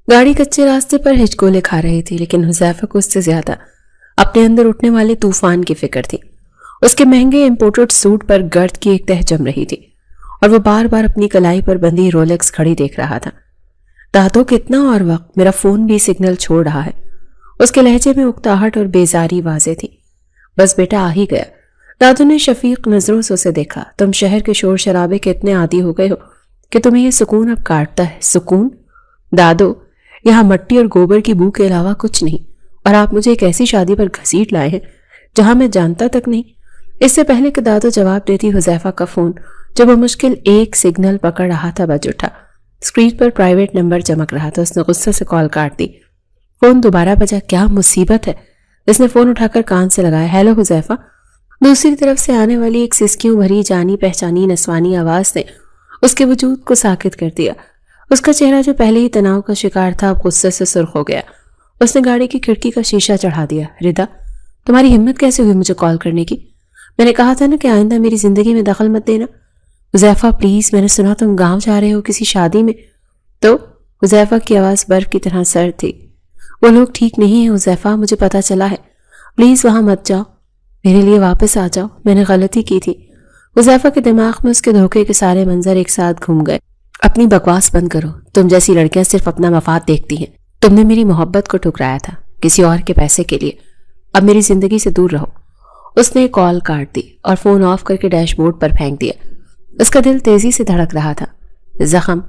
گاڑی کچے راستے پر ہچکولے کھا رہی تھی، لیکن حذیفہ کو اس سے زیادہ اپنے اندر اٹھنے والے طوفان کی فکر تھی۔ اس کے مہنگے امپورٹڈ سوٹ پر گرد کی ایک تہ جم رہی تھی اور وہ بار بار اپنی کلائی پر بندھی رولیکس گھڑی دیکھ رہا تھا۔ دادو کتنا اور وقت، میرا فون بھی سگنل چھوڑ رہا ہے۔ اس کے لہجے میں اکتاہٹ اور بیزاری واضح تھی۔ بس بیٹا آ ہی گیا۔ دادو نے شفیق نظروں سے اسے دیکھا۔ تم شہر کے شور شرابے کے اتنے عادی ہو گئے ہو کہ تمہیں یہ سکون اب کاٹتا ہے۔ سکون؟ دادو، یہاں مٹی اور گوبر کی بو کے علاوہ کچھ نہیں، اور آپ مجھے ایک ایسی شادی پر گھسیٹ لائے ہیں جہاں میں جانتا تک نہیں۔ اس سے پہلے کہ دادو جواب دیتی، حذیفہ کا فون جب وہ مشکل ایک سگنل پکڑ رہا تھا بج اٹھا۔ اسکرین پر پرائیویٹ نمبر چمک رہا تھا۔ اس نے غصے سے کال کاٹ دی۔ فون دوبارہ بجا۔ کیا مصیبت ہے؟ اس نے فون اٹھا کر کان سے لگایا۔ ہیلو حذیفہ۔ دوسری طرف سے آنے والی ایک سسکیوں بھری جانی پہچانی نسوانی آواز نے اس کے وجود کو ساکت کر دیا۔ اس کا چہرہ جو پہلے ہی تناؤ کا شکار تھا اب غصے سے سرخ ہو گیا۔ اس نے گاڑی کی کھڑکی کا شیشہ چڑھا دیا۔ ردا، تمہاری ہمت کیسے ہوئی مجھے کال کرنے کی؟ میں نے کہا تھا نا کہ آئندہ میری زندگی میں دخل مت دینا۔ حذیفہ پلیز، میں نے سنا تم گاؤں جا رہے ہو کسی شادی میں۔ تو حذیفہ کی آواز برف کی طرح سرد تھی۔ وہ لوگ ٹھیک نہیں ہیں حذیفہ، مجھے پتا چلا ہے۔ پلیز وہاں مت جاؤ، میرے لیے واپس آ جاؤ، میں نے غلطی کی تھی۔ حذیفہ کے دماغ میں اس کے دھوکے کے سارے منظر ایک ساتھ گھوم گئے۔ اپنی بکواس بند کرو، تم جیسی لڑکیاں صرف اپنا مفاد دیکھتی ہیں۔ تم نے میری محبت کو ٹھکرایا تھا کسی اور کے پیسے کے لیے، اب میری زندگی سے دور رہو۔ اس نے کال کاٹ دی اور فون آف کر کے ڈیش بورڈ پر پھینک دیا۔ اس کا دل تیزی سے دھڑک رہا تھا۔ زخم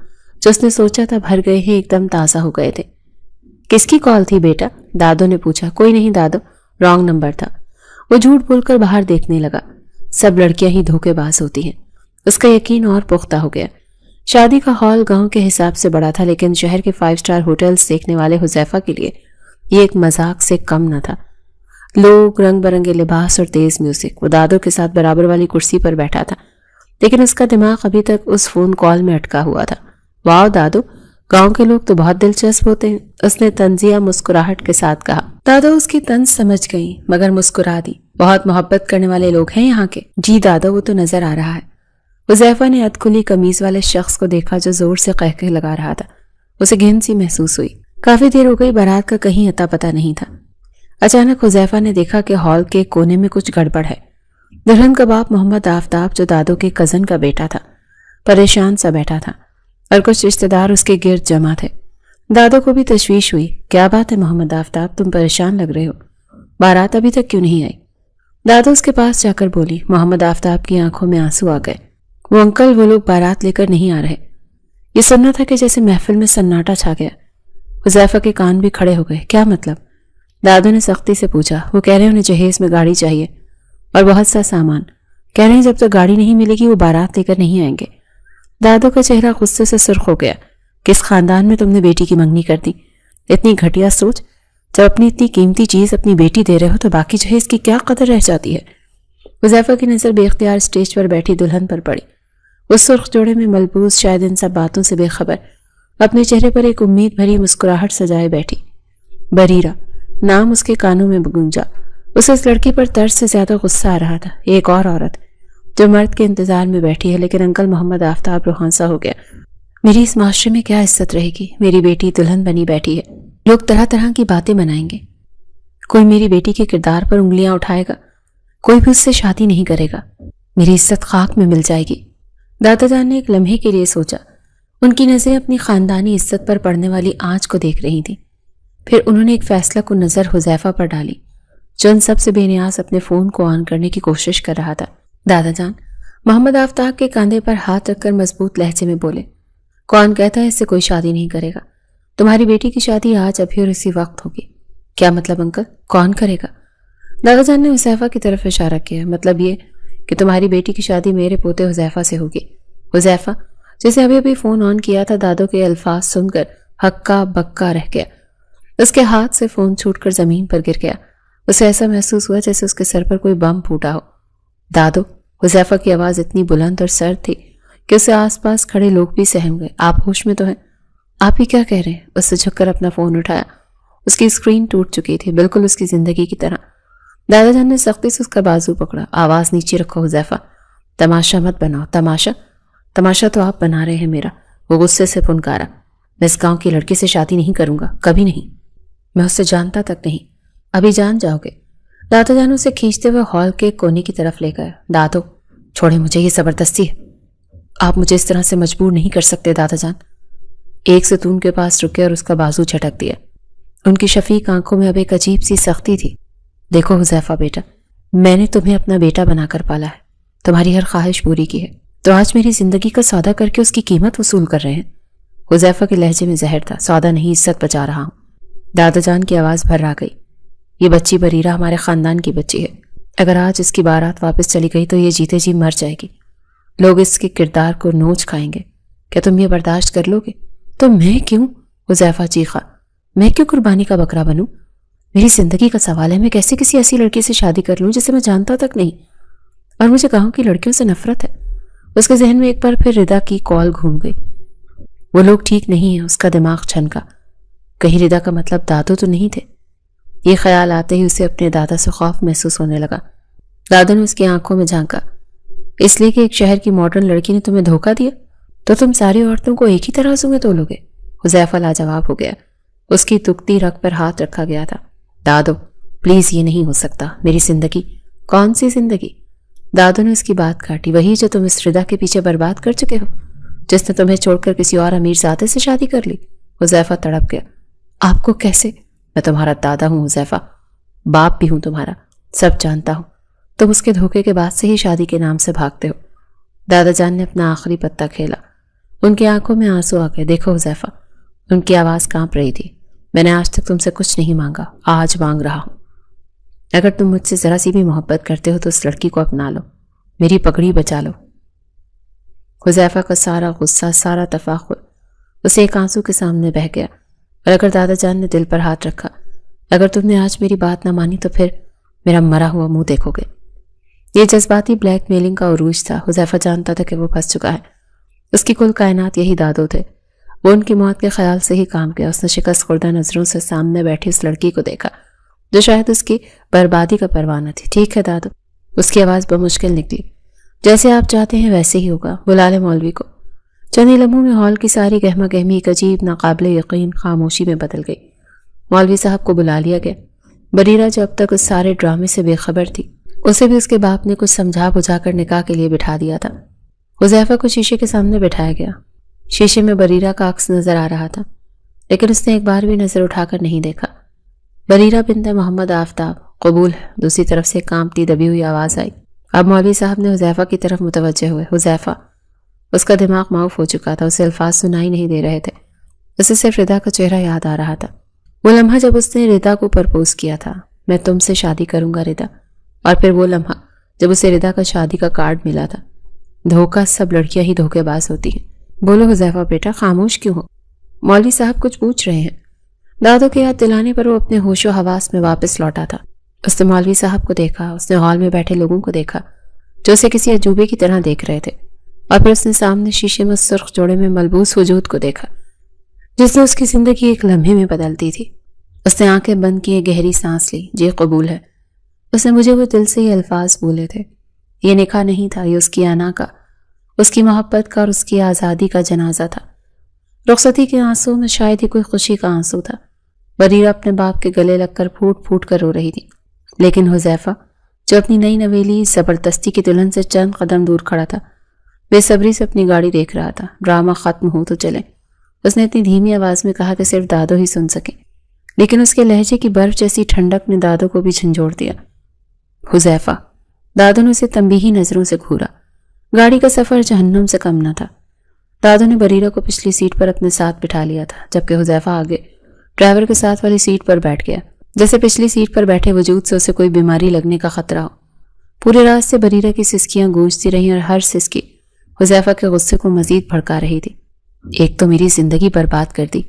جو اس نے سوچا تھا بھر گئے ہیں ایک دم تازہ ہو گئے تھے۔ کس کی کال تھی بیٹا؟ دادو نے پوچھا۔ کوئی نہیں دادو، رانگ نمبر تھا۔ وہ جھوٹ بول کر باہر دیکھنے لگا۔ سب لڑکیاں ہی دھوکے باز ہوتی ہیں۔ اس کا یقین اور پختہ ہو گیا۔ شادی کا ہال گاؤں کے حساب سے بڑا تھا، لیکن شہر کے 5 اسٹار ہوٹلز دیکھنے والے حذیفہ کے لیے یہ ایک مذاق سے کم نہ تھا۔ لوگ، رنگ برنگے لباس اور تیز میوزک۔ وہ دادو کے ساتھ برابر والی کرسی پر بیٹھا تھا، لیکن اس کا دماغ ابھی تک اس فون کال میں اٹکا ہوا تھا۔ واؤ دادو، گاؤں کے لوگ تو بہت دلچسپ ہوتے ہیں، اس نے طنزیہ مسکراہٹ کے ساتھ کہا۔ دادو اس کی طنز سمجھ گئی مگر مسکرا دی۔ بہت محبت کرنے والے لوگ ہیں یہاں کے۔ جی دادو، وہ تو نظر آ رہا ہے۔ حذیفہ نے ادکھلی قمیض والے شخص کو دیکھا جو زور سے قہقہ لگا رہا تھا۔ اسے گھن سی محسوس ہوئی۔ کافی دیر ہو گئی، بارات کا کہیں اتا پتہ نہیں تھا۔ اچانک حذیفہ نے دیکھا کہ ہال کے کونے میں کچھ گڑبڑ ہے۔ دلہن کا باپ محمد آفتاب، جو دادو کے کزن کا بیٹا تھا، پریشان سا بیٹھا تھا اور کچھ رشتہ دار اس کے گرد جمع تھے۔ دادو کو بھی تشویش ہوئی۔ کیا بات ہے محمد آفتاب، تم پریشان لگ رہے ہو، بارات ابھی تک کیوں نہیں آئی؟ دادو اس کے پاس جا کر بولی۔ محمد آفتاب کی آنکھوں میں آنسو آ گئے۔ وہ انکل، وہ لوگ بارات لے کر نہیں آ رہے۔ یہ سننا تھا کہ جیسے محفل میں سناٹا چھا گیا۔ حذیفہ کے کان بھی کھڑے ہو گئے۔ کیا مطلب؟ دادو نے سختی سے پوچھا۔ وہ کہہ رہے ہیں انہیں جہیز میں گاڑی چاہیے اور بہت سا سامان۔ کہہ رہے ہیں جب تک گاڑی نہیں ملے گی وہ بارات لے کر نہیں آئیں گے۔ دادو کا چہرہ غصے سے سرخ ہو گیا۔ کس خاندان میں تم نے بیٹی کی منگنی کر دی؟ اتنی گھٹیا سوچ! جب اپنی اتنی قیمتی چیز اپنی بیٹی دے رہے ہو تو باقی جہیز کی کیا قدر رہ جاتی ہے؟ حذیفہ کی نظر بے اختیار اسٹیج پر بیٹھی دلہن پر پڑی۔ وہ سرخ جوڑے میں ملبوس، شاید ان سب باتوں سے بے خبر، اپنے چہرے پر ایک امید بھری مسکراہٹ سجائے بیٹھی۔ بریرہ نام اس کے کانوں میں گونجا۔ اسے اس لڑکی پر طرز سے زیادہ غصہ آ رہا تھا۔ ایک اور عورت جو مرد کے انتظار میں بیٹھی ہے، لیکن انکل محمد آفتاب روحانسا ہو گیا۔ میری اس معاشرے میں کیا عزت رہے گی؟ میری بیٹی دلہن بنی بیٹھی ہے، لوگ طرح طرح کی باتیں بنائیں گے، کوئی میری بیٹی کے کردار پر انگلیاں اٹھائے گا، کوئی بھی اس سے شادی نہیں کرے گا، میری عزت خاک میں مل جائے گی۔ دادا جان نے ایک لمحے کے لیے سوچا۔ ان کی نظریں اپنی خاندانی عزت پر پڑنے والی آنچ کو دیکھ رہی تھیں۔ پھر انہوں نے ایک فیصلہ کو نظر حذیفہ پر ڈالی، جو ان سب سے بے نیاز اپنے فون کو آن کرنے کی کوشش کر رہا تھا۔ دادا جان محمد آفتاب کے کاندھے پر ہاتھ رکھ کر مضبوط لہجے میں بولے، کون کہتا ہے اس سے کوئی شادی نہیں کرے گا؟ تمہاری بیٹی کی شادی آج ابھی اور اسی وقت ہوگی۔ کیا مطلب انکل؟ کون کرے گا؟ دادا جان نے حذیفہ کی طرف اشارہ کیا۔ مطلب یہ کہ تمہاری بیٹی کی شادی میرے پوتے حذیفہ سے ہوگی۔ حذیفہ جسے ابھی ابھی فون آن کیا تھا، دادو کے الفاظ سن کر ہکا بکا رہ گیا۔ اس کے ہاتھ سے فون چھوٹ کر زمین پر گر گیا۔ اسے ایسا محسوس ہوا جیسے اس کے سر پر کوئی بم پھوٹا ہو۔ دادو! حذیفہ کی آواز اتنی بلند اور سرد تھی کہ اسے آس پاس کھڑے لوگ بھی سہم گئے۔ آپ ہوش میں تو ہیں؟ آپ ہی کیا کہہ رہے ہیں؟ اس سے جھک کر اپنا فون اٹھایا۔ اس کی اسکرین ٹوٹ چکی تھی، بالکل اس کی زندگی کی طرح۔ دادا جان نے سختی سے اس کا بازو پکڑا۔ آواز نیچے رکھو حذیفہ، تماشا مت بناؤ۔ تماشا تو آپ بنا رہے ہیں میرا، وہ غصے سے پھنکارا۔ میں اس گاؤں کی لڑکی سے شادی نہیں کروں گا، کبھی نہیں۔ میں اسے جانتا تک نہیں، ابھی جان جاؤ گے۔ دادا جان اسے کھینچتے ہوئے ہال کے کونے کی طرف لے گئے۔ دادو چھوڑے مجھے، یہ زبردستی ہے، آپ مجھے اس طرح سے مجبور نہیں کر سکتے دادا جان۔ ایک ستون کے پاس رکے اور اس کا بازو جھٹک دیا۔ ان کی شفیق آنکھوں میں اب ایک عجیب سی سختی تھی۔ دیکھو حذیفہ بیٹا، میں نے تمہیں اپنا بیٹا بنا کر پالا ہے، تمہاری ہر خواہش پوری کی ہے، تو آج میری زندگی کا سودا کر کے اس کی قیمت وصول کر رہے ہیں۔ حذیفہ کے لہجے میں زہر تھا۔ سودا نہیں، عزت بچا رہا ہوں۔ دادا جان کی آواز بھر آ گئی۔ یہ بچی بریرہ ہمارے خاندان کی بچی ہے، اگر آج اس کی بارات واپس چلی گئی تو یہ جیتے جی مر جائے گی، لوگ اس کے کردار کو نوچ کھائیں گے۔ کیا تم یہ برداشت کر لو گے؟ تو میں کیوں؟ حذیفہ چیخا، میں کیوں قربانی کا بکرا بنوں؟ میری زندگی کا سوال ہے، میں کیسے کسی ایسی لڑکی سے شادی کر لوں جسے میں جانتا تک نہیں، اور مجھے گاؤں کی لڑکیوں سے نفرت ہے۔ اس کے ذہن میں ایک بار پھر ردا کی کال گھوم گئی۔ وہ لوگ ٹھیک نہیں ہیں، اس کا دماغ چھنکا، کہیں ردا کا مطلب دادو تو نہیں تھے؟ یہ خیال آتے ہی اسے اپنے دادا سے خوف محسوس ہونے لگا۔ دادا نے اس کی آنکھوں میں جھانکا، اس لیے کہ ایک شہر کی ماڈرن لڑکی نے تمہیں دھوکہ دیا تو تم ساری عورتوں کو ایک ہی ترازو میں تولو گے؟ حذیفہ لاجواب ہو گیا۔ اس کی تکتی رگ پر ہاتھ رکھا گیا تھا۔ دادو پلیز، یہ نہیں ہو سکتا، میری زندگی۔ کون سی زندگی؟ دادو نے اس کی بات کاٹی۔ وہی جو تم اس ردا کے پیچھے برباد کر چکے ہو، جس نے تمہیں چھوڑ کر کسی اور امیر زادے سے شادی کر لی۔ حذیفہ تڑپ گیا۔ آپ کو کیسے؟ میں تمہارا دادا ہوں حذیفہ، باپ بھی ہوں تمہارا، سب جانتا ہوں۔ تم اس کے دھوکے کے بعد سے ہی شادی کے نام سے بھاگتے ہو۔ دادا جان نے اپنا آخری پتہ کھیلا۔ ان کی آنکھوں میں آنسو آ گئے۔ دیکھو حذیفہ، ان کی آواز کانپ رہی تھی، میں نے آج تک تم سے کچھ نہیں مانگا، آج مانگ رہا ہوں۔ اگر تم مجھ سے ذرا سی بھی محبت کرتے ہو تو اس لڑکی کو اپنا لو، میری پگڑی بچا لو۔ حذیفہ کا سارا غصہ، سارا تفاخر اسے ایک آنسو کے سامنے بہہ گیا۔ اور اگر دادا جان نے دل پر ہاتھ رکھا، اگر تم نے آج میری بات نہ مانی تو پھر میرا مرا ہوا منہ دیکھو گے۔ یہ جذباتی بلیک میلنگ کا عروج تھا۔ حذیفہ جانتا تھا کہ وہ پھنس چکا ہے۔ اس کی کل کائنات یہی دادو تھے۔ وہ ان کی موت کے خیال سے ہی کام کیا۔ اس نے شکست خوردہ نظروں سے سامنے بیٹھی اس لڑکی کو دیکھا جو شاید اس کی بربادی کا پروانہ تھی۔ ٹھیک ہے دادو، اس کی آواز بمشکل نکلی، جیسے آپ چاہتے ہیں ویسے ہی ہوگا، بلا لیں مولوی کو۔ چند ہی لمحوں میں ہال کی ساری گہما گہمی ایک عجیب ناقابل یقین خاموشی میں بدل گئی۔ مولوی صاحب کو بلا لیا گیا۔ بریرہ جو اب تک اس سارے ڈرامے سے بے خبر تھی، اسے بھی اس کے باپ نے کچھ سمجھا بجھا کر نکاح کے لیے بٹھا دیا تھا۔ حذیفہ کو شیشے کے سامنے بٹھایا گیا۔ شیشے میں بریرہ کا عکس نظر آ رہا تھا، لیکن اس نے ایک بار بھی نظر اٹھا کر نہیں دیکھا۔ بریرہ بنت محمد آفتاب، قبول ہے۔ دوسری طرف سے کانپتی دبی ہوئی آواز آئی۔ اب مولوی صاحب نے حذیفہ کی طرف متوجہ ہوئے۔ حذیفہ، اس کا دماغ معاف ہو چکا تھا، اسے الفاظ سنائی نہیں دے رہے تھے، اسے صرف ردا کا چہرہ یاد آ رہا تھا۔ وہ لمحہ جب اس نے ردا کو پرپوز کیا تھا، میں تم سے شادی کروں گا ردا، اور پھر وہ لمحہ جب اسے ردا کا شادی کا کارڈ ملا تھا۔ دھوکہ، سب لڑکیاں ہی دھوکے باز ہوتی ہیں۔ بولو حذیفہ بیٹا، خاموش کیوں ہو؟ مولوی صاحب کچھ پوچھ رہے ہیں۔ دادو کے یاد دلانے پر وہ اپنے ہوش و حواس میں واپس لوٹا تھا۔ اس نے مولوی صاحب کو دیکھا، اس نے ہال میں بیٹھے لوگوں کو دیکھا جو اسے کسی عجوبے کی طرح دیکھ رہے تھے، اور پھر اس نے سامنے شیشے میں سرخ جوڑے میں ملبوس وجود کو دیکھا جس نے اس کی زندگی ایک لمحے میں بدل دی تھی۔ اس نے آنکھیں بند کیے گہری سانس لی۔ جی قبول ہے۔ اس نے مجھے وہ دل سے یہ الفاظ بولے تھے۔ یہ نکاح نہیں تھا، یہ اس کی انا کا، اس کی محبت کا اور اس کی آزادی کا جنازہ تھا۔ رخصتی کے آنسو میں شاید ہی کوئی خوشی کا آنسو تھا۔ بریرہ اپنے باپ کے گلے لگ کر پھوٹ پھوٹ کر رو رہی تھی، لیکن حذیفہ جو اپنی نئی نویلی زبردستی کی دلہن سے چند قدم دور کھڑا تھا، بے صبری سے اپنی گاڑی دیکھ رہا تھا۔ ڈرامہ ختم ہو تو چلے، اس نے اتنی دھیمی آواز میں کہا کہ صرف دادو ہی سن سکے، لیکن اس کے لہجے کی برف جیسی ٹھنڈک نے دادو کو بھی جھنجھوڑ دیا۔ حذیفہ، دادو نے اسے تنبیہی نظروں سے گھورا۔ گاڑی کا سفر جہنم سے کم نہ تھا۔ دادو نے بریرہ کو پچھلی سیٹ پر اپنے ساتھ بٹھا لیا تھا، جبکہ حذیفہ آگے ڈرائیور کے ساتھ والی سیٹ پر بیٹھ گیا، جیسے پچھلی سیٹ پر بیٹھے وجود سے اسے کوئی بیماری لگنے کا خطرہ ہو۔ پورے راستے بریرہ کی سسکیاں گونجتی رہیں اور ہر سسکی حذیفہ کے غصے کو مزید بھڑکا رہی تھی۔ ایک تو میری زندگی برباد کر دی،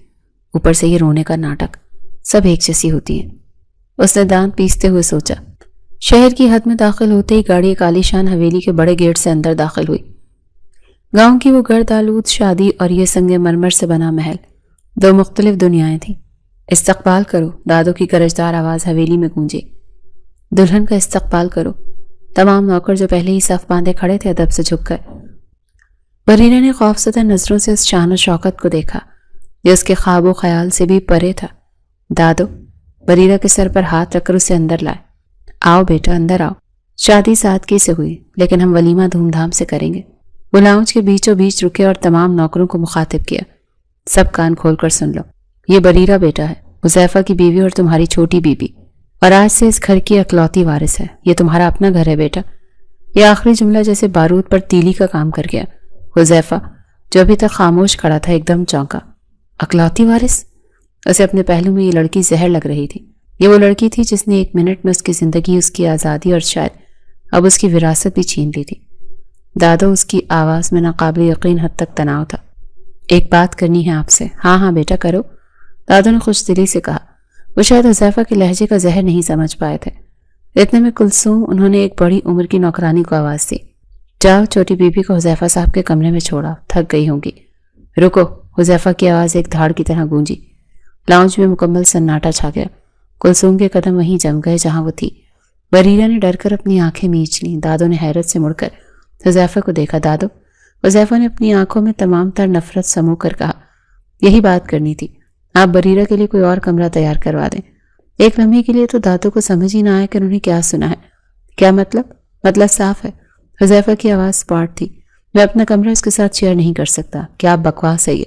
اوپر سے یہ رونے کا ناٹک، سب ایک جیسی ہوتی ہیں۔ اس نے دانت پیستے ہوئے سوچا۔ شہر کی حد میں داخل ہوتے ہی گاڑی ایک عالیشان حویلی کے بڑے گیٹ سے اندر داخل ہوئی۔ گاؤں کی وہ گرد آلود شادی اور یہ سنگ مرمر سے بنا محل، دو مختلف دنیایں تھیں۔ استقبال کرو، دادو کی گرجدار آواز حویلی میں گونجی۔ دلہن کا استقبال کرو۔ تمام نوکر جو پہلے ہی صف باندھے کھڑے تھے ادب سے جھک گئے۔ بریرہ نے خوفزدہ نظروں سے اس شان و شوکت کو دیکھا۔ یہ اس کے خواب و خیال سے بھی پرے تھا۔ دادو بریرہ کے سر پر ہاتھ رکھ کر اسے اندر لائے۔ آؤ بیٹا اندر آؤ، شادی سادگی سے ہوئی لیکن ہم ولیمہ دھوم دھام سے کریں گے۔ وہ لاؤنج کے بیچوں بیچ رکے اور تمام نوکروں کو مخاطب کیا، سب کان کھول کر سن لو، یہ بریرہ بیٹا ہے، حذیفہ کی بیوی اور تمہاری چھوٹی بیوی، اور آج سے اس گھر کی اکلوتی وارث ہے۔ یہ تمہارا اپنا گھر ہے بیٹا۔ یہ آخری جملہ جیسے بارود پر تیلی کا کام کر گیا۔ حذیفہ جو ابھی تک خاموش کھڑا تھا ایک دم چونکا۔ اکلوتی وارث؟ اسے اپنے پہلو میں یہ لڑکی زہر لگ رہی تھی۔ یہ وہ لڑکی تھی جس نے ایک منٹ میں اس کی زندگی، اس کی آزادی اور شاید اب اس کی وراثت بھی چھین لی تھی۔ دادو اس کی آواز میں ناقابل یقین حد تک تناؤ تھا۔ ایک بات کرنی ہے آپ سے۔ ہاں ہاں بیٹا کرو، دادو نے خوش دلی سے کہا۔ وہ شاید حذیفہ کے لہجے کا زہر نہیں سمجھ پائے تھے۔ اتنے میں کلثوم انہوں نے ایک بڑی عمر کی نوکرانی کو آواز دی، جاؤ چھوٹی بیوی کو حذیفہ صاحب کے کمرے میں چھوڑا، تھک گئی ہوں گی۔ رکو، حذیفہ کی آواز ایک دھاڑ کی طرح گونجی۔ لاؤنج میں مکمل سناٹا چھا گیا۔ کلثوم کے قدم وہیں جم گئے جہاں وہ تھی۔ بریرہ نے ڈر کر اپنی آنکھیں میچ لیں۔ دادو نے حیرت سے مڑ کر حذیفہ کو دیکھا۔ دادو، حذیفہ نے اپنی آنکھوں میں تمام تر نفرت سمو کر کہا، یہی بات کرنی تھی، آپ بریرہ کے لیے کوئی اور کمرہ تیار کروا دیں۔ ایک لمحے کے لیے تو دادو کو سمجھ ہی نہ آیا کہ انہوں نے کیا سنا ہے۔ کیا مطلب صاف ہے۔ حذیفہ کی آواز سپاٹ تھی، میں اپنا کمرہ اس کے ساتھ شیئر نہیں کر سکتا۔ کیا آپ بکواس ہے یہ؟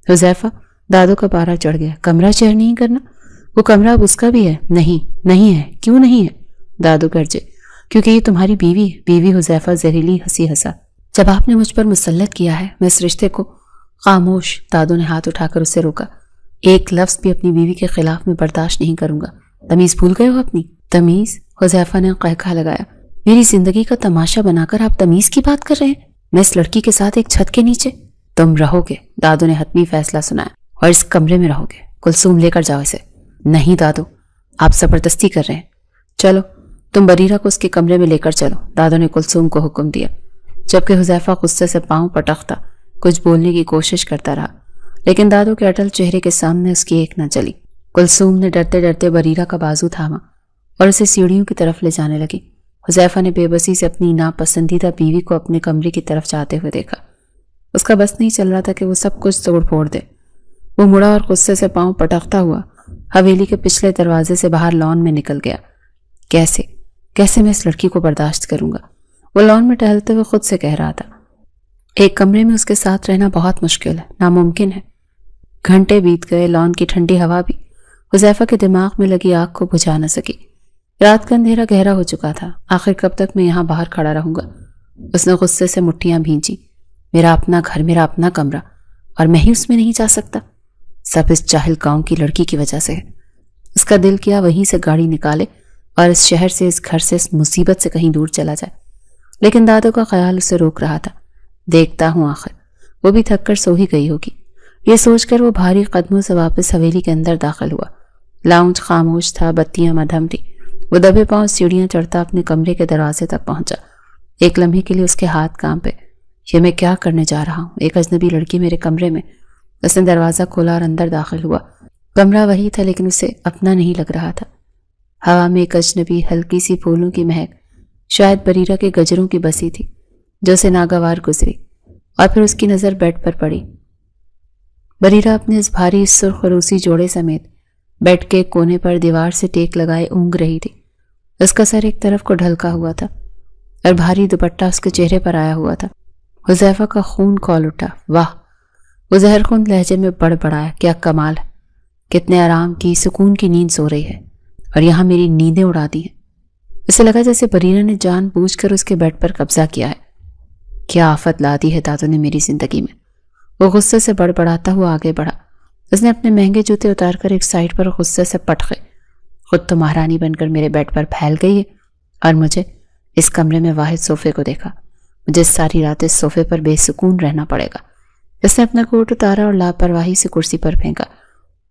حذیفہ، دادو کا پارا چڑھ گیا۔ کمرہ شیئر نہیں کرنا؟ وہ کمرہ اب اس کا بھی ہے۔ نہیں ہے۔ کیوں نہیں ہے؟ دادو گرجے، کیونکہ یہ تمہاری بیوی ہے۔ بیوی؟ حذیفہ زہریلی ہنسی ہنسا۔ جب آپ نے مجھ پر مسلط کیا ہے میں اس رشتے کو… خاموش، دادو نے ہاتھ اٹھا کر اسے روکا۔ ایک لفظ بھی اپنی بیوی کے خلاف میں برداشت نہیں کروں گا۔ تمیز بھول گئے ہو اپنی؟ تمیز؟ حذیفہ نے قہقہ لگایا۔ میری زندگی کا تماشا بنا کر آپ تمیز کی بات کر رہے ہیں؟ میں اس لڑکی کے ساتھ ایک چھت کے نیچے… تم رہو گے، دادو نے حتمی فیصلہ سنایا، اور اس کمرے میں رہو گے۔ کلثوم لے کر جاؤ اسے۔ نہیں دادو، آپ زبردستی کر رہے ہیں۔ چلو تم بریرہ کو اس کے کمرے میں لے کر چلو، دادو نے کلثوم کو حکم دیا، جبکہ حذیفہ غصے سے پاؤں پٹکتا کچھ بولنے کی کوشش کرتا رہا، لیکن دادو کے اٹل چہرے کے سامنے اس کی ایک نہ چلی۔ کلثوم نے ڈرتے ڈرتے بریرہ کا بازو تھاما اور اسے سیڑھیوں کی طرف لے جانے لگی۔ حذیفہ نے بے بسی سے اپنی ناپسندیدہ بیوی کو اپنے کمرے کی طرف جاتے ہوئے دیکھا۔ اس کا بس نہیں چل رہا تھا کہ وہ سب کچھ توڑ پھوڑ دے۔ وہ مڑا اور غصے سے پاؤں پٹکتا ہوا حویلی کے پچھلے دروازے سے باہر لان میں نکل گیا۔ کیسے میں اس لڑکی کو برداشت کروں گا؟ وہ لان میں ٹہلتے ہوئے خود سے کہہ رہا تھا۔ ایک کمرے میں اس کے ساتھ رہنا بہت مشکل ہے، ناممکن ہے۔ گھنٹے بیت گئے، لان کی ٹھنڈی ہوا بھی حذیفہ کے دماغ میں لگی آگ کو بجھا نہ سکی۔ رات کا اندھیرا گہرا ہو چکا تھا۔ آخر کب تک میں یہاں باہر کھڑا رہوں گا؟ اس نے غصے سے مٹھیاں بھینچی۔ میرا اپنا گھر، میرا اپنا کمرہ، اور میں ہی اس میں نہیں جا سکتا؟ سب اس جاہل گاؤں کی لڑکی کی وجہ سے ہے۔ اس کا دل کیا وہیں سے گاڑی نکالے اور اس شہر سے، اس گھر سے، اس مصیبت سے کہیں دور چلا جائے، لیکن دادو کا خیال اسے روک رہا تھا۔ دیکھتا ہوں آخر وہ بھی تھک کر سو ہی گئی ہوگی، یہ سوچ کر وہ بھاری قدموں سے واپس حویلی کے اندر داخل ہوا۔ لاؤنج خاموش تھا، بتیاں مدھم تھی۔ وہ دبے پاؤں سیڑھیاں چڑھتا اپنے کمرے کے دروازے تک پہنچا۔ ایک لمحے کے لیے اس کے ہاتھ کانپے۔ یہ میں کیا کرنے جا رہا ہوں؟ ایک اجنبی لڑکی میرے کمرے میں۔ اس نے دروازہ کھولا اور اندر داخل ہوا۔ کمرہ وہی تھا لیکن اسے اپنا نہیں لگ رہا تھا۔ ہوا میں ایک اجنبی ہلکی سی پھولوں کی مہک، شاید بریرہ کے گجروں کی بسی تھی، جو اسے ناگوار گزری، اور پھر اس کی نظر بیڈ پر پڑی۔ بریرہ اپنے اس بھاری سرخ روسی جوڑے سمیت بیڈ کے کونے پر دیوار سے ٹیک لگائے اونگ رہی تھی۔ اس کا سر ایک طرف کو ڈھلکا ہوا تھا اور بھاری دوپٹہ اس کے چہرے پر آیا ہوا تھا۔ حذیفہ کا خون کھول اٹھا۔ واہ! وہ زہر خون لہجے میں بڑبڑایا، کیا کمال ہے! کتنے آرام کی، سکون کی نیند سو رہی ہے، اور یہاں میری نیندیں اڑا دی ہیں۔ اسے لگا جیسے بریرہ نے جان بوجھ کر اس کے بیڈ پر قبضہ کیا ہے۔ کیا آفت لا دی ہے دادو نے میری زندگی میں! وہ غصے سے بڑبڑاتا ہوا آگے بڑھا۔ اس نے اپنے مہنگے جوتے اتار کر ایک سائڈ پر غصے سے پٹخے۔ خود تو مہارانی بن کر میرے بیڈ پر پھیل گئی ہے، اور مجھے اس کمرے میں واحد صوفے کو دیکھا۔ مجھے ساری رات اس صوفے پر بے سکون رہنا پڑے گا۔ اس نے اپنا کوٹ اتارا اور لاپرواہی سے کرسی پر پھینکا۔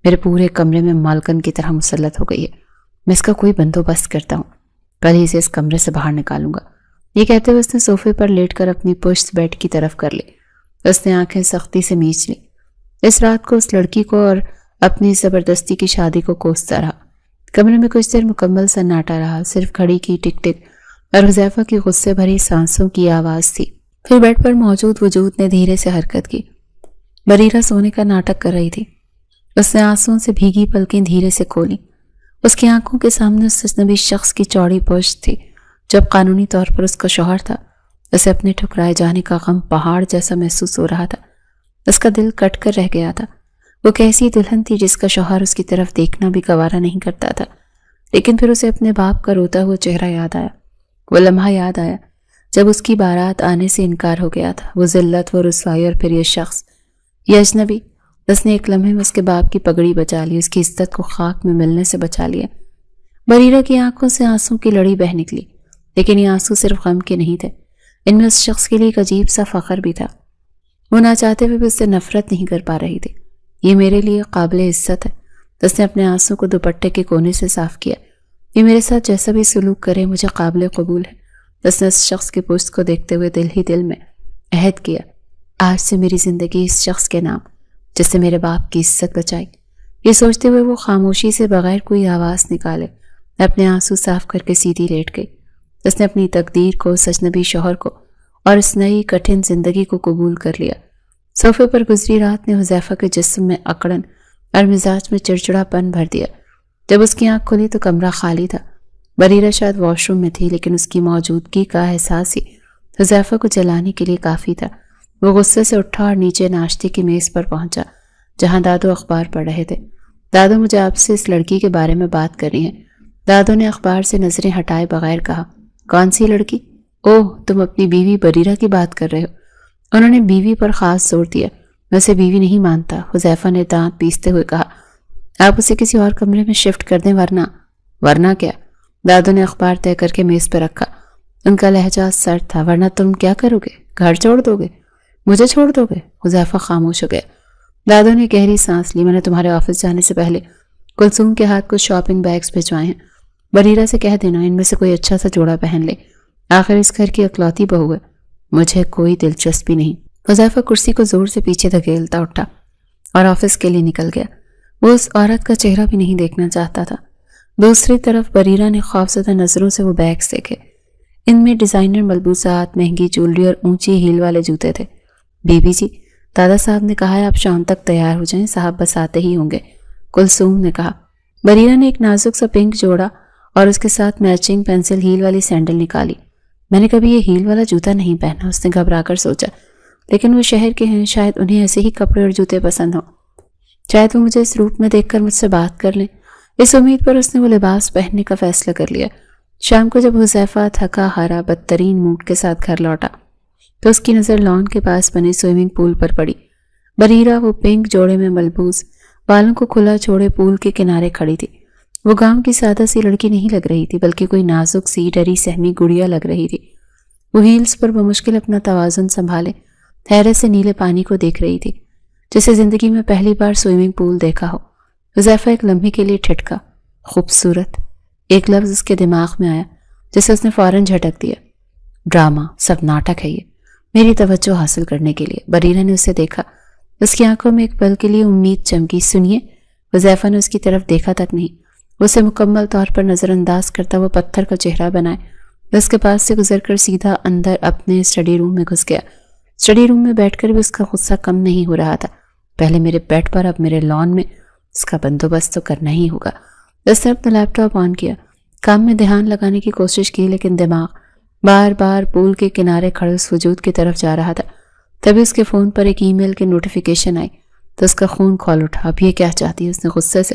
میرے پورے کمرے میں مالکن کی طرح مسلط ہو گئی ہے۔ میں اس کا کوئی بندوبست کرتا ہوں، کل ہی اسے اس کمرے سے باہر نکالوں گا۔ یہ کہتے ہوئے اس نے صوفے پر لیٹ کر اپنی پشت بیڈ کی طرف کر لی۔ اس نے آنکھیں سختی سے میچ لی۔ اس رات کو اس لڑکی کو اور اپنی زبردستی کی شادی کو کوستا رہا۔ کمرے میں کچھ دیر مکمل سناٹا رہا، صرف گھڑی کی ٹک ٹک اور حذیفہ کی غصے بھری سانسوں کی آواز تھی۔ پھر بیڈ پر موجود وجود نے دھیرے سے حرکت کی۔ بریرہ سونے کا ناٹک کر رہی تھی۔ اس نے آنسوؤں سے بھیگی پلکیں دھیرے سے کھولیں۔ اس کی آنکھوں کے سامنے اس اجنبی شخص کی چوڑی پشت تھی جو اب قانونی طور پر اس کا شوہر تھا۔ اسے اپنے ٹھکرائے جانے کا غم پہاڑ جیسا محسوس ہو رہا تھا۔ اس کا دل کٹ کر رہ گیا تھا۔ وہ کیسی دلہن تھی جس کا شوہر اس کی طرف دیکھنا بھی گوارا نہیں کرتا تھا، لیکن پھر اسے اپنے باپ کا روتا ہوا چہرہ یاد آیا۔ وہ لمحہ یاد آیا جب اس کی بارات آنے سے انکار ہو گیا تھا۔ وہ ذلت، وہ رسوائی، اور پھر یہ شخص، یہ اجنبی۔ اس نے ایک لمحے میں اس کے باپ کی پگڑی بچا لی، اس کی عزت کو خاک میں ملنے سے بچا لیا۔ بریرہ کی آنکھوں سے آنسوں کی لڑی بہہ نکلی، لیکن یہ آنسو صرف غم کے نہیں تھے، ان میں اس شخص کے لیے ایک عجیب سا فخر بھی تھا۔ وہ نہ چاہتے ہوئے بھی اس سے نفرت نہیں کر پا رہی تھی۔ یہ میرے لیے قابل عزت ہے۔ اس نے اپنے آنسوں کو دوپٹے کے کونے سے صاف کیا۔ یہ میرے ساتھ جیسا بھی سلوک کرے مجھے قابل قبول ہے۔ اس نے اس شخص کی پشت کو دیکھتے ہوئے دل ہی دل میں عہد کیا، آج سے میری زندگی اس شخص کے نام جس سے میرے باپ کی عزت بچائی۔ یہ سوچتے ہوئے وہ خاموشی سے بغیر کوئی آواز نکالے اپنے آنسو صاف کر کے سیدھی لیٹ گئی۔ اس نے اپنی تقدیر کو، اس اجنبی شوہر کو اور اس نئی کٹھن زندگی کو قبول کر لیا۔ صوفے پر گزری رات نے حذیفہ کے جسم میں اکڑن اور مزاج میں چڑچڑا پن بھر دیا۔ جب اس کی آنکھ کھلی تو کمرہ خالی تھا۔ بریرہ شاید واش روم میں تھی، لیکن اس کی موجودگی کا احساس ہی حذیفہ کو جلانے کے لیے کافی تھا۔ وہ غصے سے اٹھا اور نیچے ناشتے کی میز پر پہنچا جہاں دادو اخبار پڑھ رہے تھے۔ دادو، مجھے آپ سے اس لڑکی کے بارے میں بات کرنی ہے۔ دادو نے اخبار سے نظریں ہٹائے بغیر کہا، کون سی لڑکی؟ اوہ، تم اپنی بیوی بریرہ کی بات کر رہے ہو۔ انہوں نے بیوی پر خاص زور دیا۔ میں اسے بیوی نہیں مانتا، حذیفہ نے دانت پیستے ہوئے کہا۔ آپ اسے کسی اور کمرے میں شفٹ کر دیں، ورنہ کیا؟ دادو نے اخبار طے کر کے میز پہ رکھا۔ ان کا لہجہ سرد تھا۔ ورنہ تم کیا کرو گے؟ گھر چھوڑ دو گے؟ مجھے چھوڑ دو گے؟ حذیفہ خاموش ہو گیا۔ دادو نے گہری سانس لی۔ میں نے تمہارے آفس جانے سے پہلے کلثوم کے ہاتھ کچھ شاپنگ بیگز بھجوائے ہیں۔ بریرہ سے کہہ دینا ان میں سے کوئی اچھا سا جوڑا پہن لے، آخر اس گھر کی اکلوتی بہو ہے۔ مجھے کوئی دلچسپی نہیں۔ حذیفہ کرسی کو زور سے پیچھے دھکیلتا اٹھا اور آفس کے لیے نکل گیا۔ وہ اس عورت کا چہرہ بھی نہیں دیکھنا چاہتا تھا۔ دوسری طرف بریرہ نے خوفزدہ نظروں سے وہ بیگز دیکھے۔ ان میں ڈیزائنر ملبوسات، مہنگی جولری اور اونچی ہیل والے جوتے تھے۔ Be B G, Dada Saheb نے کہا ہے آپ شام تک تیار ہو جائیں، صاحب بس آتے ہی ہوں گے، کلثوم نے کہا۔ بریرہ نے ایک نازک سا پنک جوڑا اور اس کے ساتھ میچنگ پینسل ہیل والی سینڈل نکالی۔ میں نے کبھی یہ ہیل والا جوتا نہیں پہنا، اس نے گھبرا کر سوچا، لیکن وہ شہر کے ہیں، شاید انہیں ایسے ہی کپڑے اور جوتے پسند ہوں، شاید وہ مجھے اس روپ میں دیکھ کر مجھ سے بات کر لیں۔ اس امید پر اس نے وہ لباس پہننے کا فیصلہ کر لیا۔ شام کو جب حذیفہ تھکا ہارا بدترین موڈ کے ساتھ گھر لوٹا تو اس کی نظر لان کے پاس بنے سوئمنگ پول پر پڑی۔ بریرہ وہ پنک جوڑے میں ملبوس، بالوں کو کھلا چھوڑے پول کے کنارے کھڑی تھی۔ وہ گاؤں کی سادہ سی لڑکی نہیں لگ رہی تھی، بلکہ کوئی نازک سی ڈری سہمی گڑیا لگ رہی تھی۔ وہ ہیلز پر بمشکل اپنا توازن سنبھالے حیرت سے نیلے پانی کو دیکھ رہی تھی، جسے زندگی میں پہلی بار سوئمنگ پول دیکھا ہو۔ حذیفہ ایک لمحے کے لیے ٹھٹکا۔ خوبصورت، ایک لفظ اس کے دماغ میں آیا جسے اس نے فوراً جھٹک دیا۔ ڈرامہ، سب ناٹک ہے یہ، میری توجہ حاصل کرنے کے لیے۔ بریرہ نے اسے دیکھا۔ اس کی آنکھوں میں ایک پل کے لیے امید چمکی۔ سنیے، حذیفہ نے اس کی طرف دیکھا تک نہیں، اسے مکمل طور پر نظر انداز کرتا وہ پتھر کا چہرہ بنائے اس کے پاس سے گزر کر سیدھا اندر اپنے اسٹڈی روم میں گھس گیا۔ اسٹڈی روم میں بیٹھ کر بھی اس کا غصہ کم نہیں ہو رہا تھا۔ پہلے میرے بیڈ پر، اب میرے لان میں، اس کا بندوبست تو کرنا ہی ہوگا۔ اس نے اپنا لیپ ٹاپ آن کیا، کام میں دھیان لگانے کی کوشش کی، لیکن دماغ بار بار پول کے کنارے کھڑے اس وجود کی طرف جا رہا تھا۔ تبھی اس کے فون پر ایک ای میل کی نوٹیفیکیشن آئی تو اس کا خون کھول اٹھا۔ اب یہ کیا چاہتی ہے؟ اس نے غصے سے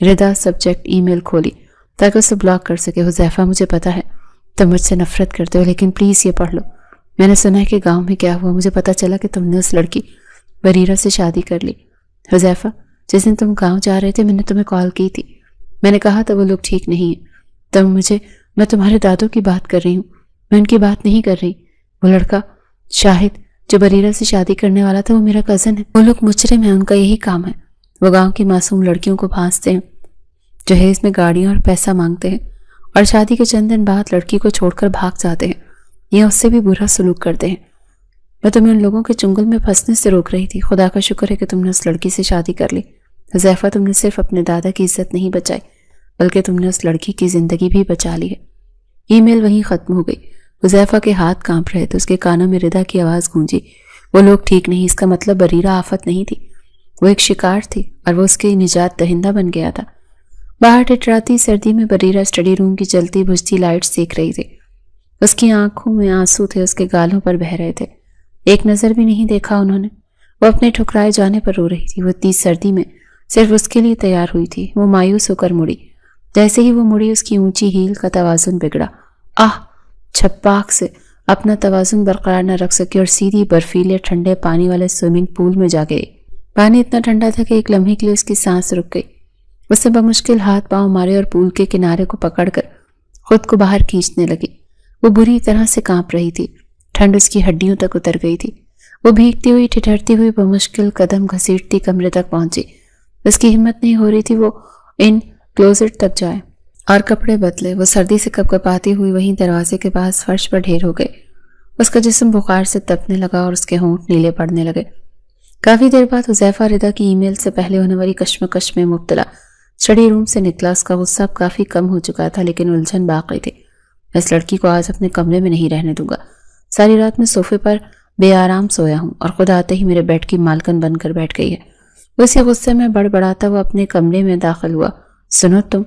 ردا سبجیکٹ ای میل کھولی تاکہ اسے بلاک کر سکے۔ حذیفہ، مجھے پتا ہے تم مجھ سے نفرت کرتے ہو، لیکن پلیز یہ پڑھ لو۔ میں نے سنا ہے کہ گاؤں میں کیا ہوا، مجھے پتا چلا کہ تم نے اس لڑکی بریرہ سے شادی کر لی۔ حذیفہ، جس دن تم گاؤں جا رہے تھے میں نے تمہیں کال کی تھی، میں نے کہا تھا وہ لوگ ٹھیک نہیں ہیں۔ میں تمہارے دادو کی بات کر رہی ہوں، میں ان کی بات نہیں کر رہی۔ وہ لڑکا شاہد جو بریرہ سے شادی کرنے والا تھا وہ میرا کزن ہے۔ وہ لوگ مجرم ہیں، ان کا یہی کام ہے۔ وہ گاؤں کی معصوم لڑکیوں کو پھانستے ہیں، جہیز میں گاڑیاں اور پیسہ مانگتے ہیں، اور شادی کے چند دن بعد لڑکی کو چھوڑ کر بھاگ جاتے ہیں یا اس سے بھی برا سلوک کرتے ہیں۔ میں تمہیں ان لوگوں کے چنگل میں پھنسنے سے روک رہی تھی۔ خدا کا شکر ہے کہ تم نے اس لڑکی سے شادی کر لی۔ حذیفہ، تم نے صرف اپنے دادا کی عزت نہیں بچائی بلکہ تم نے اس لڑکی کی زندگی بھی بچا لی ہے۔ ای میل وہیں ختم ہو گئی۔ حذیفہ کے ہاتھ کانپ رہے تھے، اس کے کانوں میں ردا کی آواز گونجی۔ وہ لوگ ٹھیک نہیں، اس کا مطلب بریرہ آفت نہیں تھی۔ وہ ایک شکار تھی اور وہ اس کی نجات دہندہ بن گیا تھا۔ باہر ٹھٹراتی سردی میں بریرہ اسٹڈی روم کی جلتی بجھتی لائٹس دیکھ رہی تھی۔ اس کی آنکھوں میں آنسو تھے، اس کے گالوں پر بہہ رہے تھے۔ ایک نظر بھی نہیں دیکھا انہوں نے۔ وہ اپنے ٹھکرائے جانے پر رو رہی تھی۔ وہ اتنی سردی میں صرف اس کے لیے تیار ہوئی تھی۔ وہ مایوس ہو کر مڑی۔ جیسے ہی وہ مڑی اس کی اونچی ہیل کا توازن بگڑا۔ چھپاک سے اپنا توازن برقرار نہ رکھ سکی اور سیدھی برفیلے ٹھنڈے پانی والے سوئمنگ پول میں جا گئی۔ پانی اتنا ٹھنڈا تھا کہ ایک لمحے کے لیے اس کی سانس رک گئی۔ اس نے بمشکل ہاتھ پاؤں مارے اور پول کے کنارے کو پکڑ کر خود کو باہر کھینچنے لگی۔ وہ بری طرح سے کانپ رہی تھی۔ ٹھنڈ اس کی ہڈیوں تک اتر گئی تھی۔ وہ بھیگتی ہوئی ٹھٹھرتی ہوئی بمشکل قدم گھسیٹتی کمرے تک پہنچی۔ اس کی ہمت نہیں ہو رہی تھی وہ ان کلوزٹ تک جائے اور کپڑے بدلے۔ وہ سردی سے کپکپاتی ہوئی وہیں دروازے کے پاس فرش پر ڈھیر ہو گئی۔ اس کا جسم بخار سے تپنے لگا اور اس کے ہونٹ نیلے پڑنے لگے۔ کافی دیر بعد حذیفہ رضا کی ای میل سے پہلے ہونے والی کشمکش میں مبتلا اسٹڈی روم سے نکلا۔ اس کا غصہ کافی کم ہو چکا تھا لیکن الجھن باقی تھی۔ میں اس لڑکی کو آج اپنے کمرے میں نہیں رہنے دوں گا۔ ساری رات میں صوفے پر بے آرام سویا ہوں اور خود آتے ہی میرے بیڈ کی مالکن بن کر بیٹھ گئی ہے۔ اسی غصے میں بڑبڑاتا وہ اپنے کمرے میں داخل ہوا۔ سنو تم،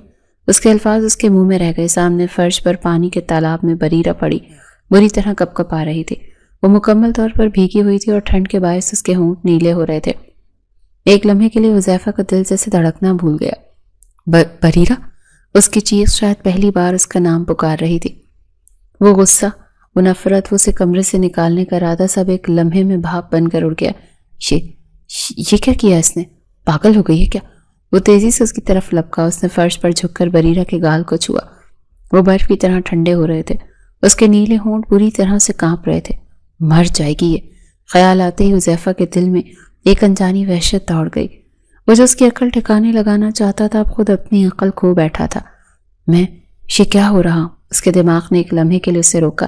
اس کے الفاظ اس کے منہ میں رہ گئے۔ سامنے فرش پر پانی کے تالاب میں بریرہ پڑی بری طرح کپکپا رہی تھی۔ وہ مکمل طور پر بھیگی ہوئی تھی اور ٹھنڈ کے باعث اس کے ہونٹ نیلے ہو رہے تھے۔ ایک لمحے کے لیے حذیفہ کا دل جیسے دھڑکنا بھول گیا۔ بریرہ؟ اس کی چیخ شاید پہلی بار اس کا نام پکار رہی تھی۔ وہ غصہ، وہ نفرت، وہ اسے کمرے سے نکالنے کا ارادہ سب ایک لمحے میں بھاپ بن کر اڑ گیا۔ یہ کیا کیا اس نے؟ پاگل ہو گئی ہے کیا؟ وہ تیزی سے اس کی طرف لپکا۔ اس نے فرش پر جھک کر بریرہ کے گال کو چھوا۔ وہ برف کی طرح ٹھنڈے ہو رہے تھے۔ اس کے نیلے ہونٹ بری طرح سے کانپ رہے تھے۔ مر جائے گی یہ خیال آتے ہی حذیفہ کے دل میں ایک انجانی وحشت دوڑ گئی۔ وہ جو اس کی عقل ٹھکانے لگانا چاہتا تھا اب خود اپنی عقل کھو بیٹھا تھا۔ یہ کیا ہو رہا ہوں؟ اس کے دماغ نے ایک لمحے کے لیے اسے روکا۔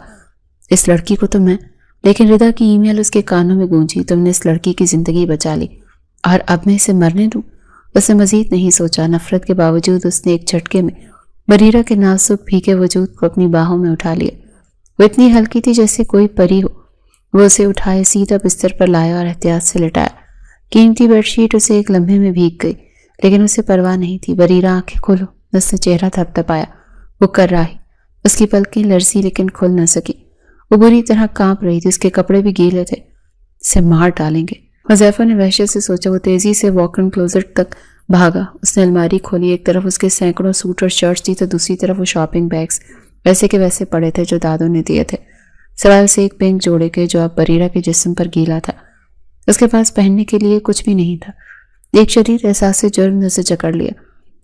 اس لڑکی کو تو میں، لیکن رضا کی ای میل اس کے کانوں میں گونجی۔ تم نے اس لڑکی کی زندگی بچا لی اور اب میں اسے مرنے دوں؟ اس نے مزید نہیں سوچا۔ نفرت کے باوجود اس نے ایک جھٹکے میں بریرہ کے نازک بھیگے وجود کو اپنی باہوں میں اٹھا لیا۔ وہ اتنی ہلکی تھی جیسے کوئی پری ہو۔ وہ اسے اٹھائے سیدھا بستر پر لایا اور احتیاط سے لٹایا۔ قیمتی بیڈ شیٹ اسے ایک لمحے میں بھیگ گئی لیکن اسے پرواہ نہیں تھی۔ بریرہ آنکھیں کھولو، اس نے چہرہ تھپتھپایا۔ وہ کر رہا ہی۔ اس کی پلکیں لرزی لیکن کھل نہ سکی۔ وہ بری طرح کانپ رہی تھی۔ اس کے کپڑے بھی گیلے تھے۔ اسے مار ڈالیں گے، حذیفہ نے وحشت سے سوچا۔ وہ تیزی سے واک ان کلوزٹ تک بھاگا۔ اس نے الماری کھولی۔ ایک طرف اس کے سینکڑوں سوٹ اور شرٹس تھی تو دوسری طرف وہ شاپنگ بیگز ویسے کے ویسے پڑے تھے جو دادوں نے دیے تھے، سوائے سے ایک پنک جوڑے کے جو اب بریرہ کے جسم پر گیلا تھا۔ اس کے پاس پہننے کے لیے کچھ بھی نہیں تھا۔ ایک شدید احساس سے جرم نے اسے جکڑ لیا۔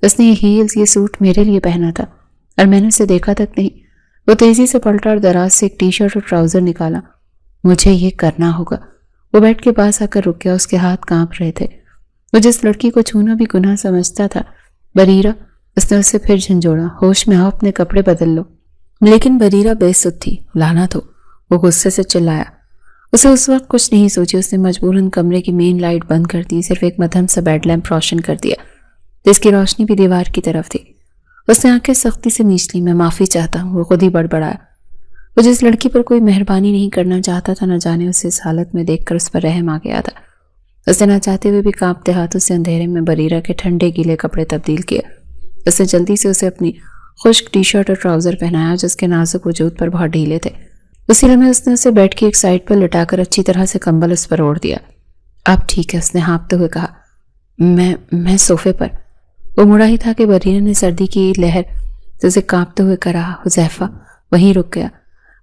اس نے یہ ہیلز، یہ سوٹ میرے لیے پہنا تھا اور میں نے اسے دیکھا تک نہیں۔ وہ تیزی سے پلٹا اور دراز سے ایک ٹی شرٹ اور ٹراؤزر نکالا۔ مجھے یہ کرنا ہوگا۔ وہ بیڈ کے پاس آ کر رک گیا۔ اس کے ہاتھ کانپ رہے تھے۔ وہ جس لڑکی کو چھونا بھی گناہ سمجھتا تھا، بریرہ، اس نے اسے پھر جھنجھوڑا۔ ہوش میں آؤ، اپنے کپڑے بدل لو۔ لیکن بریرہ بے سود تھی۔ لعنت ہو، وہ غصے سے چلایا۔ اسے اس وقت کچھ نہیں سوچی۔ اس نے مجبوراً کمرے کی مین لائٹ بند کر دی۔ صرف ایک مدھم سا بیڈ لیمپ روشن کر دیا جس کی روشنی بھی دیوار کی طرف تھی۔ اس نے آنکھیں سختی سے میچ لی۔ میں معافی چاہتا ہوں، وہ خود ہی بڑبڑایا۔ وہ جس لڑکی پر کوئی مہربانی نہیں کرنا چاہتا تھا، نہ جانے اسے اس حالت میں دیکھ کر اس پر رحم آ گیا تھا۔ اس نے نہ چاہتے ہوئے بھی کانپتے ہاتھوں سے اندھیرے میں بریرہ کے ٹھنڈے گیلے کپڑے تبدیل کیا۔ اس نے جلدی سے اسے اپنی خشک ٹی شرٹ اور ٹراؤزر پہنایا جس کے نازک وجود پر بہت ڈھیلے تھے۔ اسی لمحے اس نے اسے بیڈ کی ایک سائڈ پر لٹا کر اچھی طرح سے کمبل اس پر اوڑھ دیا۔ اب ٹھیک ہے، اس نے ہانپتے ہوئے کہا۔ میں صوفے پر۔ وہ مڑا ہی تھا کہ بریرہ نے سردی کی لہر سے اسے کانپتے ہوئے کہا، حذیفہ۔ وہیں رک گیا۔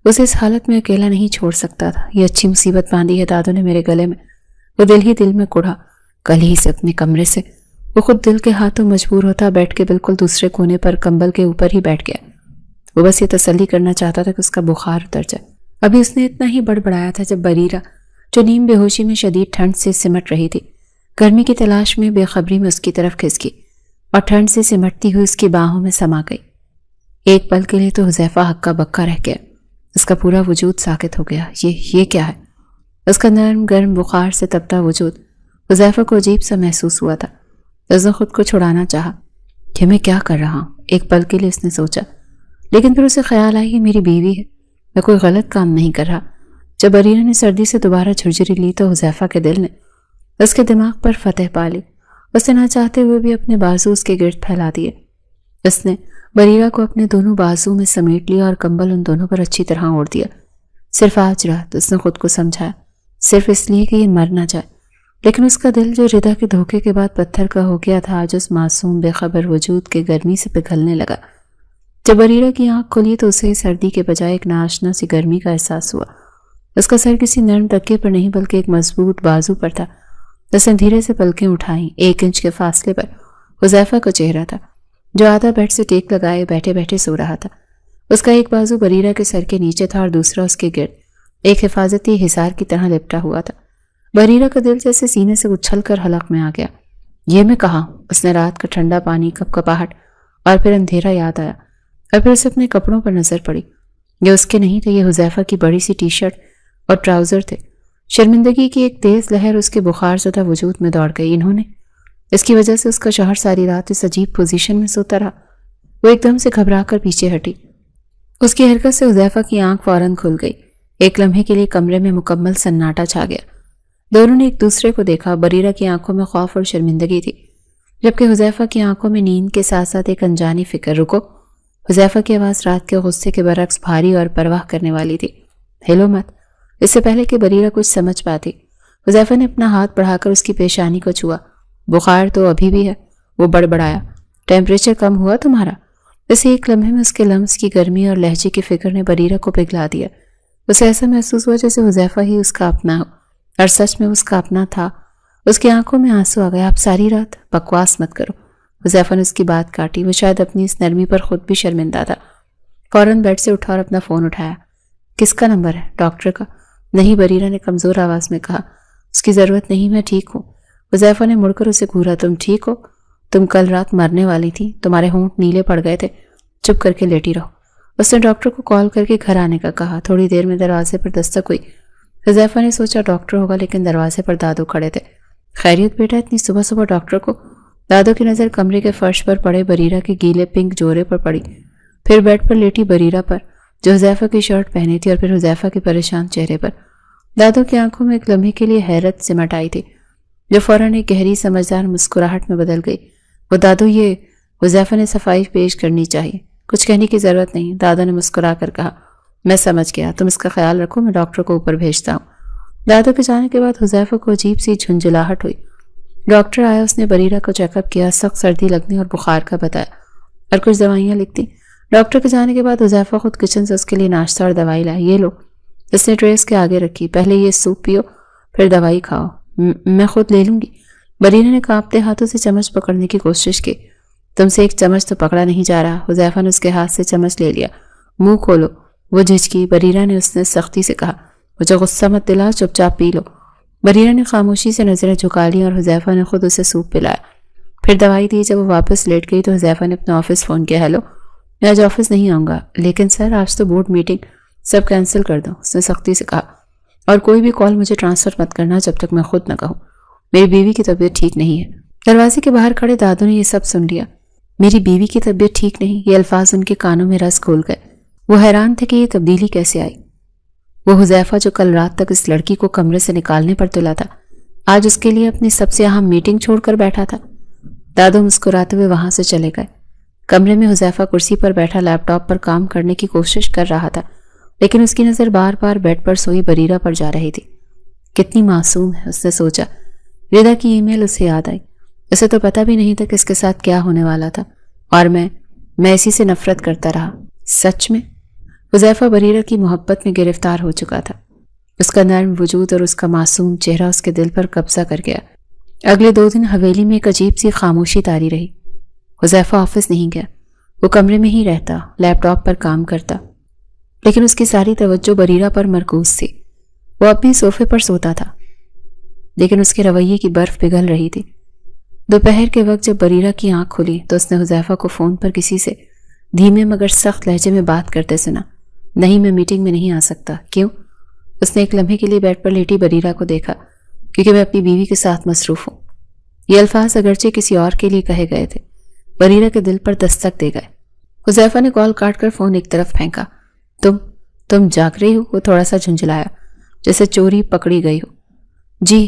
اسے اس حالت میں اکیلا نہیں چھوڑ سکتا تھا۔ یہ اچھی مصیبت باندھی ہے دادوں نے میرے گلے میں۔ وہ دل ہی دل میں کڑھا۔ کل ہی سے اپنے کمرے سے وہ خود دل کے ہاتھوں مجبور ہوتا بیٹھ کے بالکل دوسرے کونے پر کمبل کے اوپر ہی بیٹھ گیا۔ وہ بس یہ تسلی کرنا چاہتا تھا کہ اس کا بخار اتر جائے۔ ابھی اس نے اتنا ہی بڑبڑایا تھا جب بریرہ، جو نیم بے ہوشی میں شدید ٹھنڈ سے سمٹ رہی تھی، گرمی کی تلاش میں بے خبری میں اس کی طرف کھسکی اور ٹھنڈ سے سمٹتی ہوئی اس کی باہوں میں سما گئی۔ ایک پل کے لیے تو حذیفہ ہکا بکا رہ گیا۔ اس کا پورا وجود ساکت ہو گیا۔ یہ کیا ہے؟ اس کا نرم گرم بخار سے تپتا وجود حذیفہ کو عجیب سا محسوس ہوا تھا۔ اس نے خود کو چھڑانا چاہا کہ میں کیا کر رہا ہوں۔ ایک پل کے لیے اس نے سوچا، لیکن پھر اسے خیال آیا یہ میری بیوی ہے، میں کوئی غلط کام نہیں کر رہا۔ جب بریرہ نے سردی سے دوبارہ جھرجھری لی تو حذیفہ کے دل نے اس کے دماغ پر فتح پا لی. اس نے نہ چاہتے ہوئے بھی اپنے بازو اس کے گرد پھیلا دیے. اس نے بریرہ کو اپنے دونوں بازو میں سمیٹ لیا اور کمبل ان دونوں پر اچھی طرح اوڑھ دیا. صرف آج رات اس نے خود کو سمجھایا، صرف اس لیے کہ یہ مر نہ جائے. لیکن اس کا دل جو ردا کے دھوکے کے بعد پتھر کا ہو گیا تھا، آج اس معصوم بے خبر وجود کے گرمی سے پگھلنے لگا. جب بریرہ کی آنکھ کھلی تو اسے سردی کے بجائے ایک ناشنا سی گرمی کا احساس ہوا. اس کا سر کسی نرم تکیے پر نہیں بلکہ ایک مضبوط بازو پر تھا. اس نے دھیرے سے پلکیں اٹھائیں. 1 انچ کے فاصلے پر حذیفہ کا چہرہ تھا، جو آدھا بیڈ سے ٹیک لگائے بیٹھے بیٹھے سو رہا تھا. اس کا ایک بازو بریرہ کے سر کے نیچے تھا اور دوسرا اس کے گرد ایک حفاظتی حصار کی طرح لپٹا ہوا تھا. بریرہ کا دل جیسے سینے سے اچھل کر حلق میں آ گیا. یہ میں کہاں؟ اس نے رات کا ٹھنڈا پانی، کپکپاہٹ اور پھر اندھیرا یاد آیا، اور پھر اسے اپنے کپڑوں پر نظر پڑی. یہ اس کے نہیں تھے، یہ حذیفہ کی بڑی سی ٹی شرٹ اور ٹراؤزر تھے. شرمندگی کی ایک تیز لہر اس کے بخار زدہ وجود میں دوڑ گئی. انہوں نے اس کی وجہ سے اس کا شوہر ساری رات اس عجیب پوزیشن میں سوتا رہا. وہ ایک دم سے گھبرا کر پیچھے ہٹی. اس کی حرکت سے حذیفہ کی آنکھ فوراً کھل گئی. ایک لمحے کے لیے کمرے میں مکمل سناٹا چھا گیا. دونوں نے ایک دوسرے کو دیکھا. بریرہ کی آنکھوں میں خوف اور شرمندگی تھی، جبکہ حذیفہ کی آنکھوں میں نیند کے ساتھ ساتھ ایک انجانی فکر. رکو! حذیفہ کی آواز رات کے غصے کے برعکس بھاری اور پرواہ کرنے والی تھی. ہلو مت! اس سے پہلے کہ بریرہ کچھ سمجھ پاتی، حذیفہ نے اپنا ہاتھ بڑھا کر اس کی پیشانی کو چھوا. بخار تو ابھی بھی ہے، وہ بڑبڑایا. ٹیمپریچر کم ہوا تمہارا؟ اسے ایک لمحے میں اس کے لمس کی گرمی اور لہجے کی فکر نے بریرہ کو پگھلا دیا. اسے ایسا محسوس ہوا جیسے حذیفہ ہی اس کا اپنا ہو، اور سچ میں اس کا اپنا تھا. اس کی آنکھوں میں آنسو آ گئے. آپ ساری رات بکواس مت کرو. حذیفہ نے اس کی بات کاٹی. وہ شاید اپنی اس نرمی پر خود بھی شرمندہ تھا. فوراً بیڈ سے اٹھا اور اپنا فون اٹھایا. کس کا نمبر ہے؟ ڈاکٹر کا؟ نہیں، بریرہ نے کمزور آواز میں کہا. اس کی ضرورت نہیں، میں ٹھیک ہوں. حذیفہ نے مڑ کر اسے گھورا. تم ٹھیک ہو؟ تم کل رات مرنے والی تھی، تمہارے ہونٹ نیلے پڑ گئے تھے. چپ کر کے لیٹی رہو. اس نے ڈاکٹر کو کال کر کے گھر آنے کا کہا. تھوڑی دیر میں دروازے پر دستک ہوئی. حذیفہ نے سوچا ڈاکٹر ہوگا، لیکن دروازے پر دادو کھڑے تھے. خیریت بیٹا، اتنی صبح صبح ڈاکٹر کو؟ دادو کی نظر کمرے کے فرش پر پڑے بریرہ کے گیلے پنک جورے پر پڑی، پھر بیڈ پر لیٹی بریرہ پر جو حذیفہ کی شرٹ پہنی تھی، اور پھر حذیفہ کے پریشان چہرے پر. دادو کی آنکھوں میں ایک لمحے کے لیے حیرت سمٹ آئی تھی، جو فوراً ایک گہری سمجھدار مسکراہٹ میں بدل گئی. وہ دادو، یہ حذیفہ نے صفائی پیش کرنی چاہیے. کچھ کہنے کی ضرورت نہیں، دادا نے مسکرا کر کہا. میں سمجھ گیا، تم اس کا خیال رکھو، میں ڈاکٹر کو اوپر بھیجتا ہوں. دادو کے جانے کے بعد حذیفہ کو عجیب سی جھنجھلاہٹ ہوئی. ڈاکٹر آیا. اس نے بریرہ کو چیک اپ کیا، سخت سردی لگنے اور بخار کا بتایا، اور کچھ دوائیاں لکھ دیں. ڈاکٹر کے جانے کے بعد حذیفہ خود کچن سے اس کے لیے ناشتہ اور دوائی لائے. یہ لو. اس نے ٹرے اس کے آگے رکھی. پہلے یہ سوپ پیو، پھر دوائی کھاؤ. میں خود لے لوں گی. بریرہ نے کانپتے ہاتھوں سے چمچ پکڑنے کی کوشش کی. تم سے ایک چمچ تو پکڑا نہیں جا رہا. حذیفہ نے اس کے ہاتھ سے چمچ لے لیا. منہ کھولو. وہ جھجکی. بریرہ نے اس نے سختی سے کہا. مجھے غصہ مت دلا، چپ چاپ پی لو. بریرہ نے خاموشی سے نظریں جھکا لی اور حذیفہ نے خود اسے سوپ پلایا، پھر دوائی دی. جب وہ واپس لیٹ گئی تو حذیفہ نے اپنا آفس فون کیا. ہیلو، میں آج آفس نہیں آؤں گا. لیکن سر، آج تو بورڈ میٹنگ، سب کینسل کر دو. اس نے سختی سے کہا. اور کوئی بھی کال مجھے ٹرانسفر مت کرنا جب تک میں خود نہ کہوں. میری بیوی کی طبیعت ٹھیک نہیں ہے. دروازے کے باہر کھڑے دادو نے یہ سب سن لیا. میری بیوی کی طبیعت ٹھیک نہیں، یہ الفاظ ان کے کانوں میں رس کھول گئے. وہ حیران تھے کہ یہ تبدیلی کیسے آئی. وہ حذیفہ جو کل رات تک اس لڑکی کو کمرے سے نکالنے پر تلا تھا، آج اس کے لیے اپنی سب سے اہم میٹنگ چھوڑ کر بیٹھا تھا. دادو مسکراتے ہوئے وہاں سے چلے گئے. کمرے میں حذیفہ کرسی پر بیٹھا لیپ ٹاپ پر کام کرنے کی کوشش کر رہا تھا، لیکن اس کی نظر بار بار بیڈ پر سوئی بریرہ پر جا رہی تھی. کتنی معصوم ہے، اس نے سوچا. ردا کی ای میل اسے یاد آئی. اسے تو پتہ بھی نہیں تھا کہ اس کے ساتھ کیا ہونے والا تھا، اور میں اسی سے نفرت کرتا رہا. سچ میں حذیفہ بریرہ کی محبت میں گرفتار ہو چکا تھا. اس کا نرم وجود اور اس کا معصوم چہرہ اس کے دل پر قبضہ کر گیا. اگلے 2 دن حویلی میں ایک عجیب سی خاموشی طاری رہی. حذیفہ آفس نہیں گیا. وہ کمرے میں ہی رہتا، لیپ ٹاپ پر کام کرتا، لیکن اس کی ساری توجہ بریرہ پر مرکوز تھی. وہ اپنی صوفے پر سوتا تھا، لیکن اس کے رویے کی برف پگھل رہی تھی. دوپہر کے وقت جب بریرہ کی آنکھ کھلی تو اس نے حذیفہ کو فون پر کسی سے دھیمے مگر سخت لہجے میں بات کرتے سنا. نہیں، میں میٹنگ میں نہیں آ سکتا. کیوں؟ اس نے ایک لمحے کے لیے بیڈ پر لیٹی بریرہ کو دیکھا. کیونکہ میں اپنی بیوی کے ساتھ مصروف ہوں. یہ الفاظ اگرچہ کسی اور کے لیے کہے گئے تھے، بریرہ کے دل پر دستک دے گئے. حذیفہ نے کال کاٹ کر فون ایک طرف پھینکا. تم جاگ رہی ہو؟ وہ تھوڑا سا جھنجھلایا، جیسے چوری پکڑی گئی ہو. جی،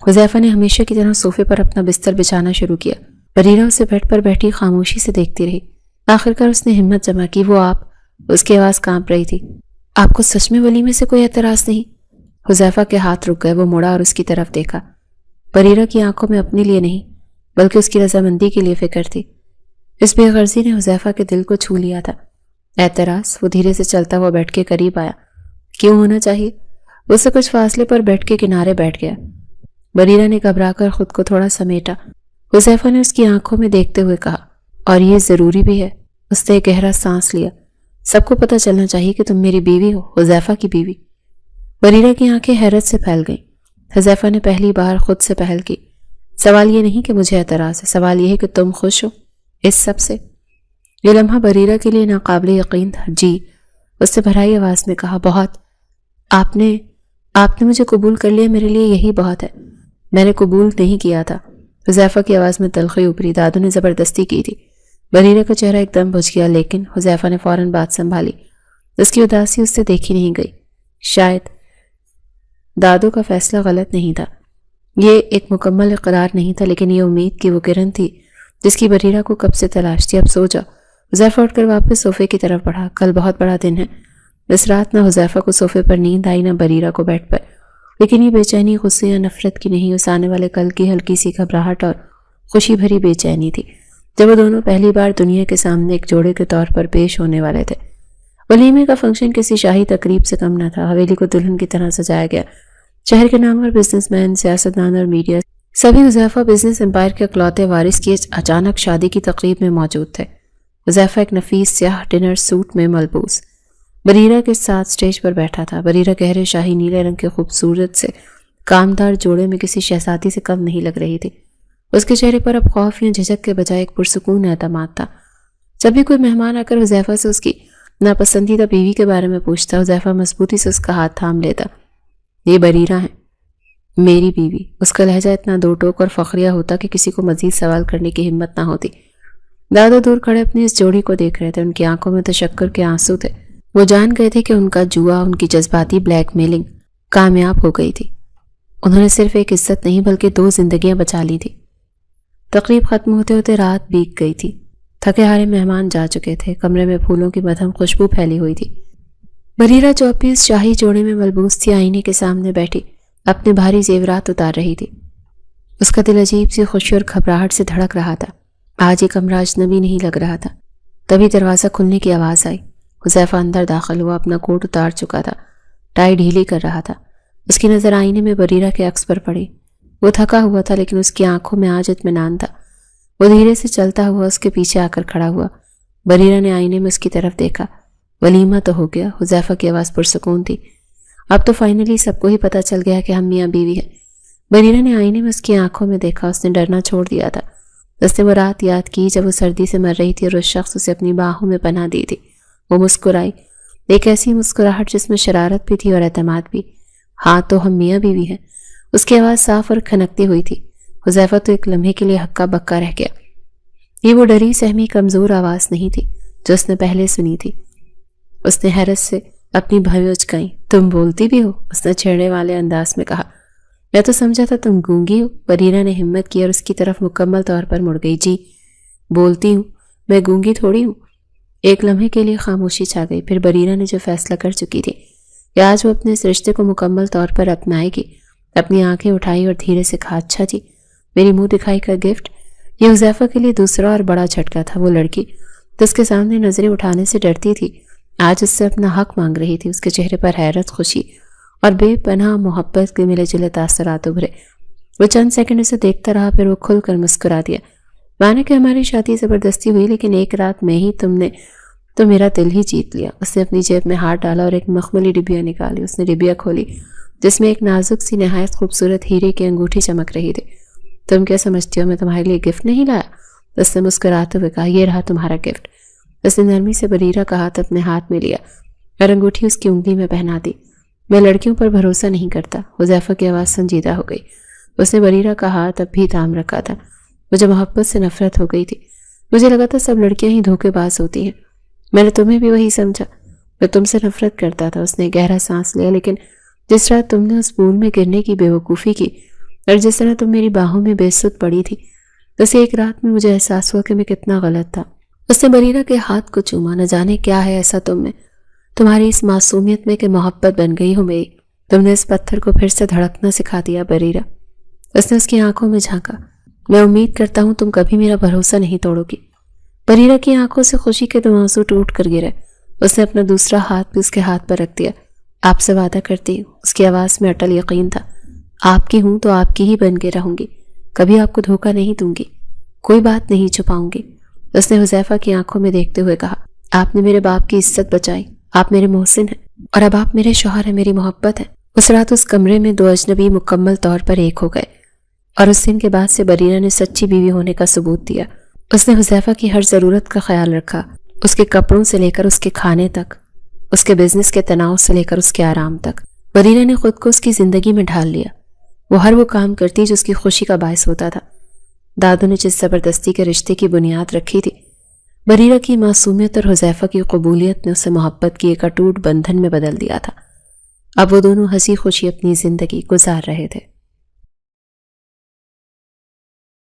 حذیفہ نے ہمیشہ کی طرح صوفے پر اپنا بستر بچھانا شروع کیا۔ بریرہ اسے بیڈ پر بیٹھی خاموشی سے دیکھتی رہی۔ آخرکار اس نے ہمت جمع کی۔ وہ آپ؟ اس کی آواز کانپ رہی تھی۔ آپ کو سچ میں ولیمے سے کوئی اعتراض نہیں؟ حذیفہ کے ہاتھ رک گئے۔ وہ مڑا اور اس کی طرف دیکھا۔ بریرہ کی آنکھوں میں اپنے لیے نہیں بلکہ اس کی رضامندی کے لیے فکر تھی۔ اس بے غرضی نے حذیفہ کے دل کو چھو لیا تھا۔ اعتراض؟ وہ دھیرے سے چلتا ہوا بیٹھ کے قریب آیا۔ کیوں ہونا چاہیے؟ اس سے کچھ فاصلے پر بیٹھ کے کنارے بیٹھ گیا۔ بریرہ نے گھبرا کر خود کو تھوڑا سمیٹا۔ حذیفہ نے اس کی آنکھوں میں دیکھتے ہوئے کہا، اور یہ ضروری بھی ہے۔ اس نے ایک گہرا سانس لیا۔ سب کو پتہ چلنا چاہیے کہ تم میری بیوی ہو، حذیفہ کی بیوی۔ بریرہ کی آنکھیں حیرت سے پھیل گئیں۔ حذیفہ نے پہلی بار خود سے پہل کی۔ سوال یہ نہیں کہ مجھے اعتراض ہے، سوال یہ ہے کہ تم خوش ہو اس سب سے؟ یہ لمحہ بریرہ کے لیے ناقابل یقین تھا۔ جی، اس نے بھرائی آواز میں کہا، بہت۔ آپ نے مجھے قبول کر لیا، میرے لیے یہی بہت ہے۔ میں نے قبول نہیں کیا تھا۔ حذیفہ کی آواز میں تلخی ابھری۔ دادو نے زبردستی کی تھی۔ بریرہ کا چہرہ ایک دم بجھ گیا، لیکن حذیفہ نے فوراً بات سنبھالی۔ اس کی اداسی اس سے دیکھی نہیں گئی۔ شاید دادو کا فیصلہ غلط نہیں تھا۔ یہ ایک مکمل اقرار نہیں تھا، لیکن یہ امید کی وہ کرن تھی جس کی بریرہ کو کب سے تلاش تھی۔ اب سو جا۔ حذیفہ اٹھ کر واپس صوفے کی طرف بڑھا۔ کل بہت بڑا دن ہے۔ اس رات نہ حذیفہ کو صوفے پر نیند آئی نہ بریرہ کو بیڈ پر، لیکن یہ بے چینی غصے یا نفرت کی نہیں، اس آنے والے کل کی ہلکی سی گھبراہٹ اور خوشی بھری بے چینی تھی جب وہ دونوں پہلی بار دنیا کے سامنے ایک جوڑے کے طور پر پیش ہونے والے تھے۔ ولیمے کا فنکشن کسی شاہی تقریب سے کم نہ تھا۔ حویلی کو دلہن کی طرح سجایا گیا۔ شہر کے نامور بزنس مین، سیاستدان اور میڈیا سبھی حذیفہ بزنس امپائر کے اکلوتے وارث کی اچانک شادی کی تقریب میں موجود تھے۔ حذیفہ ایک نفیس سیاہ ڈنر سوٹ میں ملبوس بریرہ کے ساتھ سٹیج پر بیٹھا تھا۔ بریرہ گہرے شاہی نیلے رنگ کے خوبصورت سے کامدار جوڑے میں کسی شہزادی سے کم نہیں لگ رہی تھی۔ اس کے چہرے پر اب خوف یا جھجک کے بجائے ایک پرسکون اعتماد تھا۔ جب بھی کوئی مہمان آ کر حذیفہ سے اس کی ناپسندیدہ بیوی کے بارے میں پوچھتا، حذیفہ مضبوطی سے اس کا ہاتھ تھام لیتا۔ یہ بریرہ ہیں، میری بیوی۔ اس کا لہجہ اتنا دو ٹوک اور فخریہ ہوتا کہ کسی کو مزید سوال کرنے کی ہمت نہ ہوتی۔ دادا دور کھڑے اپنی اس جوڑی کو دیکھ رہے تھے۔ ان کی آنکھوں میں تشکر کے آنسو تھے۔ وہ جان گئے تھے کہ ان کا جوا، ان کی جذباتی بلیک میلنگ کامیاب ہو گئی تھی۔ انہوں نے صرف ایک عزت نہیں بلکہ 2 زندگیاں بچا لی تھی۔ تقریب ختم ہوتے ہوتے رات بیت گئی تھی۔ تھکے ہارے مہمان جا چکے تھے۔ کمرے میں پھولوں کی مدھم خوشبو پھیلی ہوئی تھی۔ بریرہ چوپیس شاہی جوڑے میں ملبوس تھی، آئینے کے سامنے بیٹھی اپنے بھاری زیورات اتار رہی تھی۔ اس کا دل عجیب سی خوشی اور گھبراہٹ سے دھڑک رہا تھا۔ آج یہ کمرہ اجنبی نہیں لگ رہا تھا۔ تبھی دروازہ کھلنے کی آواز آئی۔ حذیفہ اندر داخل ہوا، اپنا کوٹ اتار چکا تھا، ٹائی ڈھیلی کر رہا تھا۔ اس کی نظر آئینے میں بریرہ کے عکس پر پڑی۔ وہ تھکا ہوا تھا لیکن اس کی آنکھوں میں آج اطمینان تھا۔ وہ دھیرے سے چلتا ہوا اس کے پیچھے آ کر کھڑا ہوا۔ بریرہ نے آئینے میں اس کی طرف دیکھا۔ ولیمہ تو ہو گیا۔ حذیفہ کی آواز پرسکون تھی۔ اب تو فائنلی سب کو ہی پتہ چل گیا کہ ہم میاں بیوی ہیں۔ بریرہ نے آئینے میں اس کی آنکھوں میں دیکھا۔ اس نے ڈرنا چھوڑ دیا تھا۔ اس نے وہ رات یاد کی جب وہ سردی سے مر رہی تھی اور اس شخص اسے اپنی باہوں میں پناہ دی تھی۔ وہ مسکرائی، ایک ایسی مسکراہٹ جس میں شرارت بھی تھی اور اعتماد بھی۔ ہاں تو ہم میاں بیوی ہیں۔ اس کی آواز صاف اور کھنکتی ہوئی تھی۔ حذیفہ تو ایک لمحے کے لیے ہکا بکا رہ گیا۔ یہ وہ ڈری سہمی کمزور آواز نہیں تھی جو اس نے پہلے سنی تھی۔ اس نے حیرت سے اپنی بھویں اچکائیں۔ تم بولتی بھی ہو؟ اس نے چھیڑنے والے انداز میں کہا۔ میں تو سمجھا تھا تم گونگی ہو۔ بریرہ نے ہمت کی اور اس کی طرف مکمل طور پر مڑ گئی۔ جی بولتی ہوں، میں گونگی تھوڑی ہوں۔ ایک لمحے کے لیے خاموشی چھا گئی۔ پھر بریرہ نے جو فیصلہ کر چکی تھی کہ آج وہ اپنے اس رشتے کو مکمل طور پر اپنائے گی، اپنی آنکھیں اٹھائی اور دھیرے سے کہا، اچھا جی، میری منہ دکھائی کا گفٹ۔ یہ حذیفہ کے لیے دوسرا اور بڑا جھٹکا تھا۔ وہ لڑکی تو اس کے سامنے نظریں اٹھانے سے ڈرتی تھی، آج اس سے اپنا حق مانگ رہی تھی۔ اس کے چہرے پر حیرت، خوشی اور بے پناہ محبت کے ملے جلے تاثرات ابھرے۔ وہ چند سیکنڈ اسے دیکھتا رہا، پھر وہ کھل کر مسکرا دیا۔ مانے کہ ہماری شادی زبردستی ہوئی، لیکن ایک رات میں ہی تم نے تو میرا دل ہی جیت لیا۔ اس نے اپنی جیب میں ہاتھ ڈالا اور ایک مخملی ڈبیا نکالی۔ اس نے ڈبیا کھولی جس میں ایک نازک سی نہایت خوبصورت ہیرے کی انگوٹھی چمک رہی تھی۔ تم کیا سمجھتی ہو میں تمہارے لیے گفٹ نہیں لایا؟ اس نے مسکراتے ہوئے کہا، یہ رہا تمہارا گفٹ۔ اس نے نرمی سے بریرہ کا ہاتھ اپنے ہاتھ میں لیا اور انگوٹھی اس کی انگلی میں پہنا دی۔ میں لڑکیوں پر بھروسہ نہیں کرتا۔ حذیفہ کی آواز سنجیدہ ہو گئی۔ اس نے بریرہ کا ہاتھ اب بھی تھام رکھا تھا۔ مجھے محبت سے نفرت ہو گئی تھی۔ مجھے لگا تھا سب لڑکیاں ہی دھوکے باز ہوتی ہیں۔ میں نے تمہیں بھی وہی سمجھا۔ میں تم سے نفرت کرتا تھا۔ اس نے گہرا سانس لیا، لیکن جس رات تم نے اس پول میں گرنے کی بے وقوفی کی، اور جس طرح تم میری باہوں میں بے سود پڑی تھی، بس ایک رات میں مجھے احساس ہوا کہ میں کتنا غلط تھا۔ اس نے بریرہ کے ہاتھ کو چوما۔ نہ جانے کیا ہے ایسا تم میں، تمہاری اس معصومیت میں کہ محبت بن گئی ہو میری۔ تم نے اس پتھر کو پھر سے دھڑکنا سکھا دیا بریرہ۔ اس نے اس کی آنکھوں میں جھانکا۔ میں امید کرتا ہوں تم کبھی میرا بھروسہ نہیں توڑو گی۔ بریرہ کی آنکھوں سے خوشی کے دو آنسو ٹوٹ کر گرے۔ اس نے اپنا دوسرا ہاتھ بھی اس کے ہاتھ پر رکھ دیا۔ آپ سے وعدہ کرتی ہوں، اس کی آواز میں اٹل یقین تھا، آپ کی ہوں تو آپ کی ہی بن کے رہوں گی، کبھی آپ کو دھوکہ نہیں دوں گی، کوئی بات نہیں چھپاؤں گی۔ اس نے حذیفہ کی آنکھوں میں دیکھتے ہوئے کہا، آپ نے میرے باپ کی عزت بچائی، آپ میرے محسن ہیں، اور اب آپ میرے شوہر ہیں، میری محبت ہے۔ اس رات اس کمرے میں دو اجنبی مکمل طور پر ایک ہو گئے، اور اس دن کے بعد سے بریرہ نے سچی بیوی ہونے کا ثبوت دیا۔ اس نے حذیفہ کی ہر ضرورت کا خیال رکھا، اس کے کپڑوں سے لے کر اس کے کھانے تک، اس کے بزنس کے تناؤ سے لے کر اس کے آرام تک۔ بریرہ نے خود کو اس کی زندگی میں ڈھال لیا۔ وہ ہر وہ کام کرتی جو اس کی خوشی کا باعث ہوتا تھا۔ دادو نے جس زبردستی کے رشتے کی بنیاد رکھی تھی، بریرہ کی معصومیت اور حذیفہ کی قبولیت نے اسے محبت کی ایک اٹوٹ بندھن میں بدل دیا تھا۔ اب وہ دونوں ہنسی خوشی اپنی زندگی گزار رہے تھے۔